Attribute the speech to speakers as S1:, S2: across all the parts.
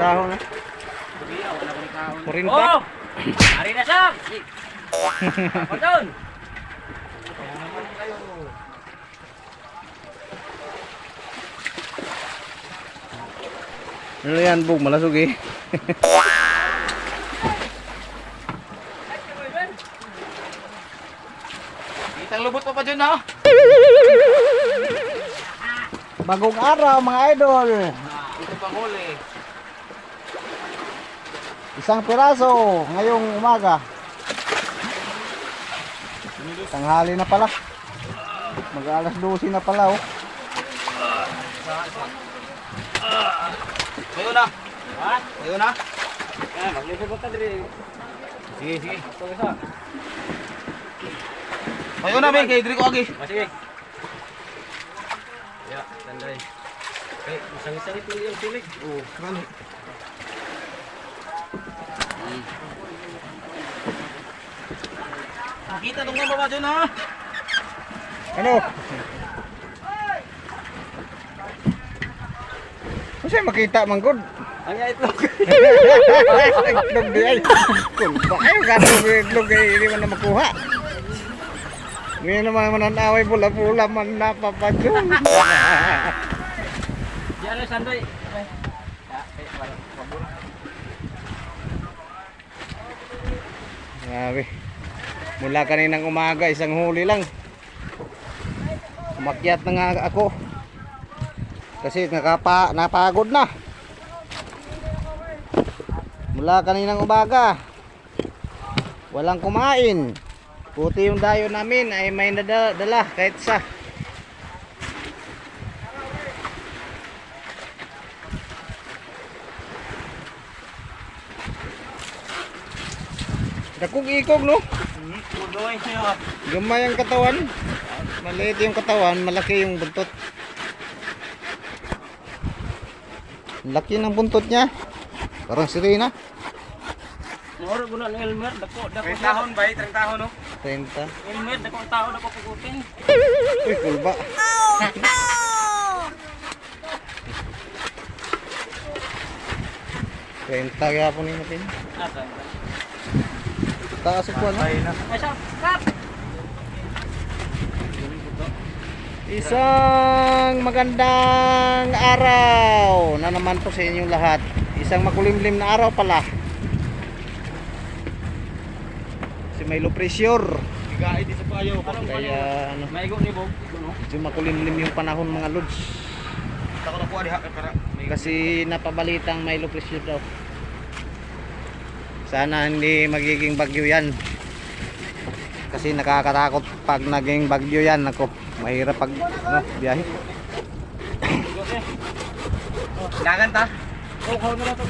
S1: kahon na. Kurinta.
S2: Oh! Ari na siya! Pardon!
S1: Ano yan, Bug? Malasog eh.
S2: Itang lubot pa dyan ha?
S1: Bagong araw mga idol.
S2: Ito pang huli.
S1: Isang piraso ngayong umaga. Tanghali na pala. Mag-alas 12 na pala oh.
S2: Mayo na. Ha? Mayo na. Maglipot mo ka diri. Sige, sige. Mayo na, Beng. Kaya diri ko agi. Sige. Ya, tanday. Eh, isang-isang ito yung silig. Oo, gani. Nakita nung mga baba dyan ha.
S1: Ano? Kasi makita man good.
S2: Ang itlog.
S1: Itlog di ay. Kulba ay ganong itlog ay hindi man na makuha. Ngayon naman mananaway pula-pula man napapadyon.
S2: Diyan na sandoy.
S1: Grabe. Mula kaninang umaga isang huli lang. Umakyat na nga ako. Kasi napagod na. Mula kaninang umaga walang kumain. Puti yung dayo namin ay may nadala kahit sa. Dakong ikog no?
S2: Pudoy siya.
S1: Gamay ang katawan. Maliit yung katawan, malaki yung buntot. Laki ng buntot niya. Parang sirena.
S2: Moro guna ng Elmer, dako 30 tahon ba? 30 tahon no?
S1: 30.
S2: Elmer, dako tao dako pugutin.
S1: Uy, kulba.
S2: Oh no!
S1: 30 kaya po ni natin.
S2: Asa?
S1: Taas ko na.
S2: Ay siya, kap.
S1: Isang magandang araw na naman po sa inyong lahat. Isang makulimlim na araw pala. Si may low pressure.
S2: Bigai di sa payo.
S1: Kaya ano,
S2: Maigo ni Bog.
S1: medyo makulimlim yung panahon mga lods.
S2: Tako na kuha diha para.
S1: Kasi napabalitang may low pressure daw. Sana hindi magiging bagyo yan. Kasi nakakatakot pag naging bagyo yan. Ako, mahirap pag biyahe.
S2: Dagan ta. Oh, na to.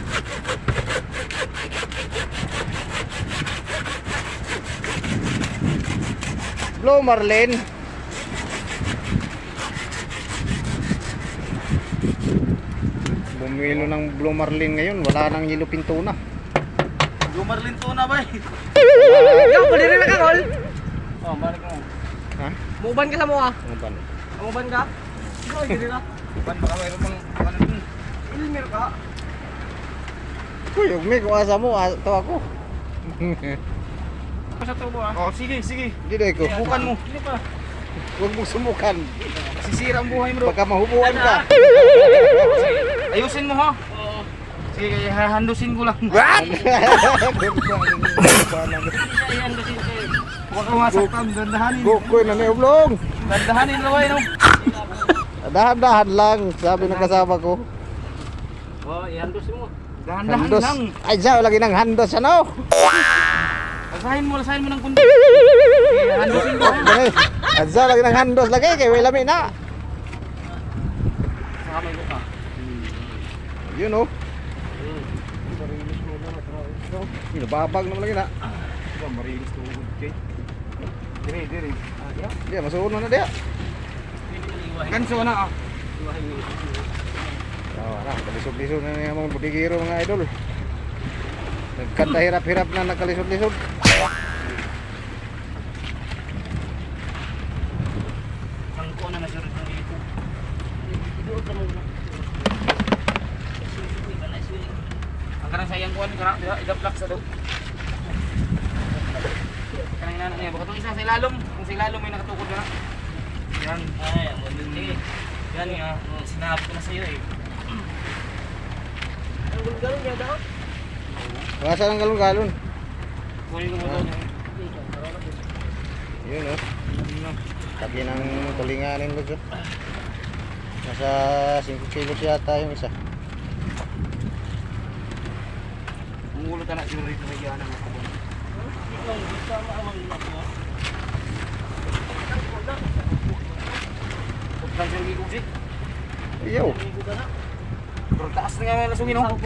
S1: Blue Marlin. Bumilo ng Blue Marlin ngayon. Wala nang yellow pinto na.
S2: Lumarlin to na ba?
S3: Ikaw, pwede na ka, Kol?
S2: Oh, balik mo.
S1: Ha?
S3: Muuban ka sa mo, ah.
S1: Ano ba?
S3: Muuban ka? Ikaw, hindi na.
S2: Ban baka mayroon mang ano dun.
S3: Ilmir ka.
S1: Uy, ugmi, kung asa mo, ito ako.
S2: Sa tubo ah. Oh, sige, sige.
S1: Hindi na ko.
S2: Bukan mo. Hindi pa.
S1: Huwag mo sumukan.
S2: Sisira ang buhay mo, bro.
S1: Baka mahubuan ka.
S2: Ayusin mo ha. Oo. Sige, hahandusin ko lang.
S1: What?
S2: Hahandusin ko. Huwag kang masaktan, dandahanin.
S1: Bukoy na ni Oblong.
S2: Dandahanin laway no.
S1: Dahan-dahan lang, sabi ng kasama ko.
S2: Oh, ihandusin mo. Dahan-dahan
S1: Handos.
S2: lang.
S1: Ay, siya, lagi ng handos, ano?
S2: Lasahin mo ng kundi. Hahandusin ko.
S1: Dali. At siya, lagi ng handos, lagi, kay may lami na.
S2: Saka may buka.
S1: Yun, oh. Babag naman lagi na.
S2: Marilis to okay. Dire.
S1: Dia, masuon na dia.
S2: Ganso na ah.
S1: Oh, anak, kalisod-lisod na niya mga budigiro mga idol. Nagkanta hirap-hirap na nakalisod-lisod.
S2: Sangko na nasirot ng dito. Idoot ka muna. kuan kana idaplak sa do. Kanina na niya, baka itong isa sa ilalom. Kung sa ilalom may nakatukod na. Yan. Ay, ako din. Yan nga, sinabi ko na sa iyo eh.
S3: Ang gulong niya daw.
S1: Wasa ng galon-galon.
S2: Kunin ko mo doon.
S1: Yun oh. Laki ng tulinganin Lods. Nasa 5 kilos yata yung isa.
S2: Ang ulo ta na siguro rito may giana ng sabon. Pagkan siya gigong si.
S1: Iyo.
S2: Pero taas na nga lasungin no.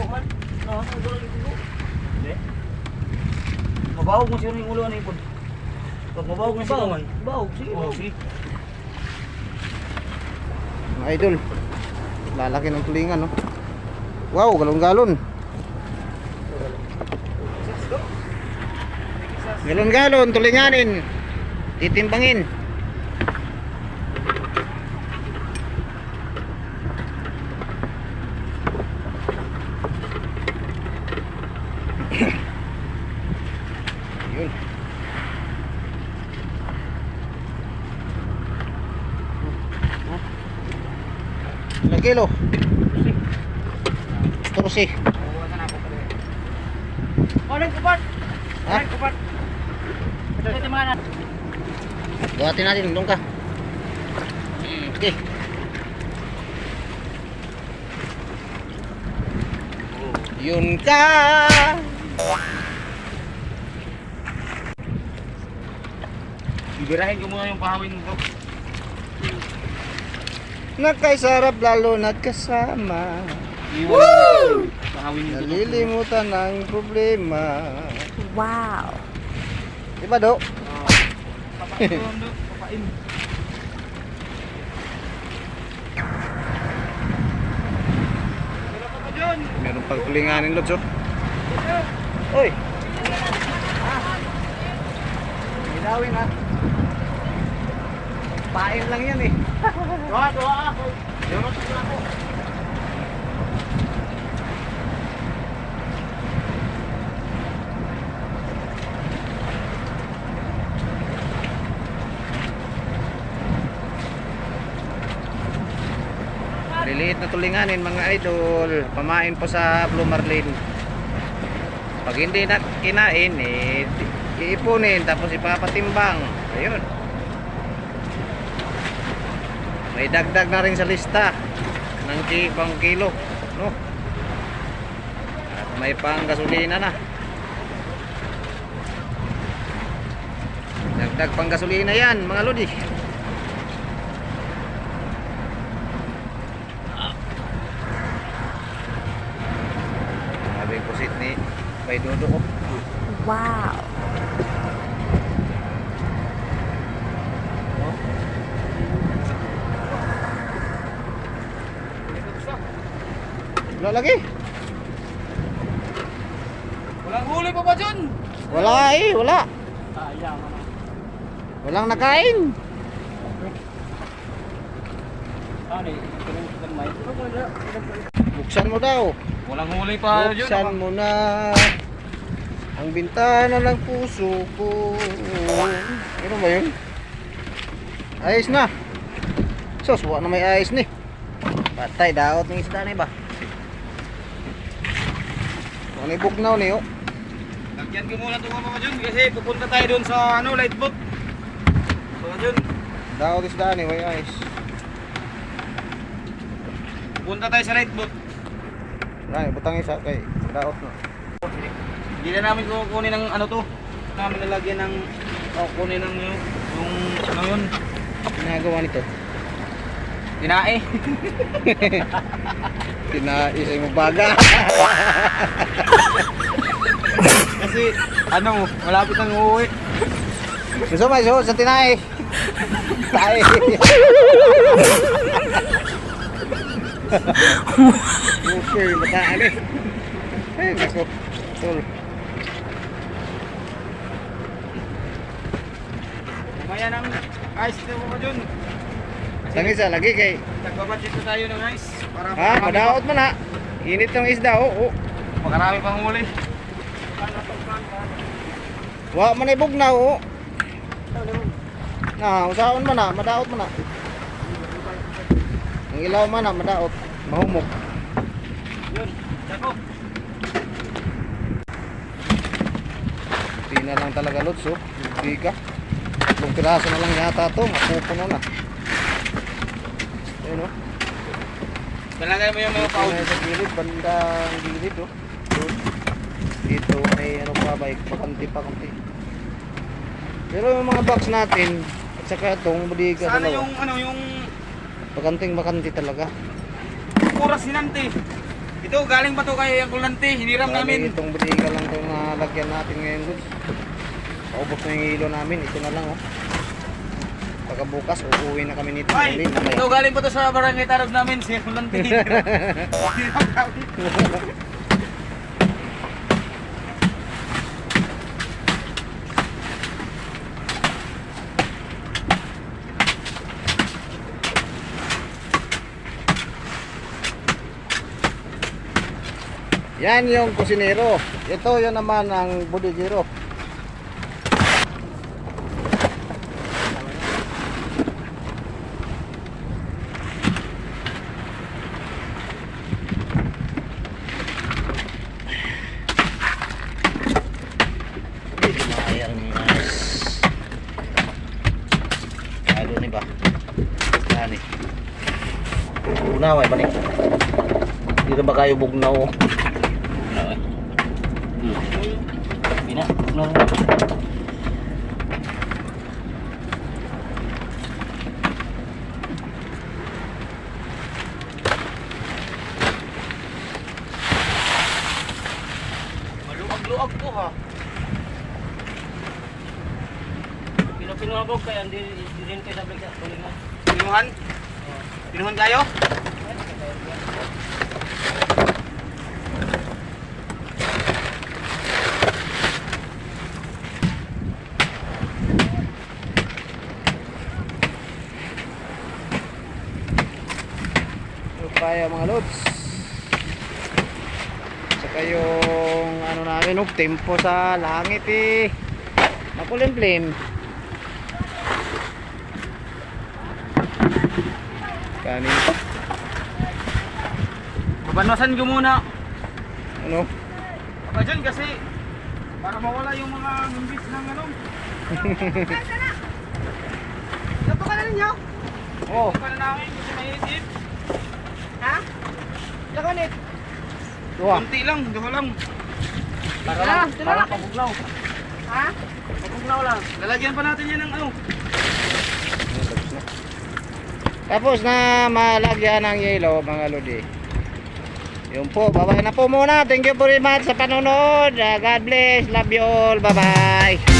S2: Mabawag mo siya yung ulo na ipon. Pag mabawag mo siya man.
S3: Bawag, sige.
S2: Oh, sige.
S1: Mga idol. Lalaki ng tulingan no. Wow, galon-galon. Galon-galon, tulinganin. Titimbangin. Yun. Ilang kilo? 14.
S2: Buwasan ako pala.
S3: Oren kupat.
S1: Ha?
S3: Oren kupat. Ito mga anak.
S1: Buhatin natin, doon ka. Okay. Yun ka.
S2: Bibirahin ko muna yung pahawin ko.
S1: Nakaisarap lalo na't kasama.
S2: Woo! Pahawin ko.
S1: Nalilimutan ang problema.
S4: Wow.
S1: Diba do?
S2: Papain ko lang do. Papain. Wala pa pa dyan.
S1: Meron pang tulinganin Lods oh. Oy. Gidawin ha. Pain lang yan eh.
S2: Doha ako. Doha ako.
S1: Liliit na tulinganin mga idol. Pamain po sa Blue Marlin. Pag hindi na kinain eh, iipunin tapos ipapatimbang. Ayun. May dagdag na rin sa lista ng pang kilo, no? At may pang gasolina na. Dagdag pang gasolina yan, mga lodi. Sabi ko sit ni Bay Dodo ko.
S4: Wow.
S1: Wala lagi.
S2: Walang huli pa ba dyan?
S1: Wala eh, wala.
S2: Sayang.
S1: Walang nakain.
S2: Ano eh? Pinusukan may.
S1: Buksan mo daw.
S2: Walang huli pa dyan.
S1: Buksan mo na ang bintana ng puso ko. Ano ba yun? Ayos na. Sos, wala na may ayos ni. Patay, daot ng isda na iba. Ano yung bugnaw niyo?
S2: Lagyan ko muna ito mga dyan kasi pupunta tayo doon sa ano, lightbook. Mga dyan.
S1: Daot isda ni, may ayos.
S2: Pupunta tayo sa lightbook.
S1: Rani, butang isa kay daot no.
S2: Hindi na namin kukunin ng ano to. Namin nalagyan ng kukunin ng yung ano yun.
S1: Ginagawa nito.
S2: Tinae.
S1: Tinaisa mo baga.
S2: Kasi ano, malapit ang uuwi.
S1: Gusto mo sa tinay. Tay. Okay, bataan eh. Eh, nako. Tol.
S2: Mamaya ng ice na mga dyan.
S1: Sang isa lagi kay.
S2: Nagbabudget na tayo ng ice. Para
S1: Ha, madaot man ha. Init ng isda, oo.
S2: Makarami pang huli.
S1: Wa man ibog na oh. Na, usaon man na, madaot man na. Ang ilaw man na, madaot, mahumog.
S2: Yun, sako.
S1: Hindi na lang talaga lods oh. Biga. Tatlong piraso na lang yata to, mapupuno na. Ayun oh.
S2: Talagay mo yung mga
S1: Dito
S2: paud.
S1: na sa gilid, bandang gilid oh. Doon. Dito may ano pa, bike, pakanti. Pero yung mga box natin, at saka itong budiga
S2: Sana
S1: dalawa,
S2: yung ano yung
S1: pakanting talaga.
S2: kuras sinante. Ito galing pa to kay Uncle Nante, hiniram
S1: Bali,
S2: namin.
S1: itong budiga lang itong nalagyan natin ngayon lods. Paubos na yung hilo namin, ito na lang oh. Pagkabukas, uuwi na kami nito.
S2: Ay,
S1: Ulit na
S2: ito galing pa to sa barangay Tarog namin, si Uncle Nante. Hiniram namin.
S1: Yan yung kusinero. Ito yun naman ang budigero. Lumayan guys. Lalo ni ba? Yan eh. Unaway ba ni? Hindi na ba kayo bugnaw?
S2: Bina, no. Maluag-luag to ha.
S3: Pinupinuabog kaya hindi rin kayo nabalik sa tulingan.
S2: Pinuhan? Pinuhan kayo?
S1: Ano pa yung mga loads? Saka yung ano namin, tempo sa langit eh. Makulimlim. Kanin.
S2: Babanwasan ko muna.
S1: Ano?
S2: Baka dyan kasi para mawala yung mga mimbis ng ano. Ito ka na ninyo?
S1: Oh,
S2: Ito ka na namin kasi mahirip.
S3: Ha? Lakonit.
S1: tuwa.
S2: Kunti lang, duha lang.
S3: Para lang,
S2: Parang pabuglaw.
S3: Ha?
S2: Pabuglaw lang. Lalagyan pa natin yan ng ano.
S1: Tapos na malagyan ng yellow mga lodi. Yun po, bye-bye na po muna. Thank you very much sa panonood. God bless. Love you all. Bye-bye.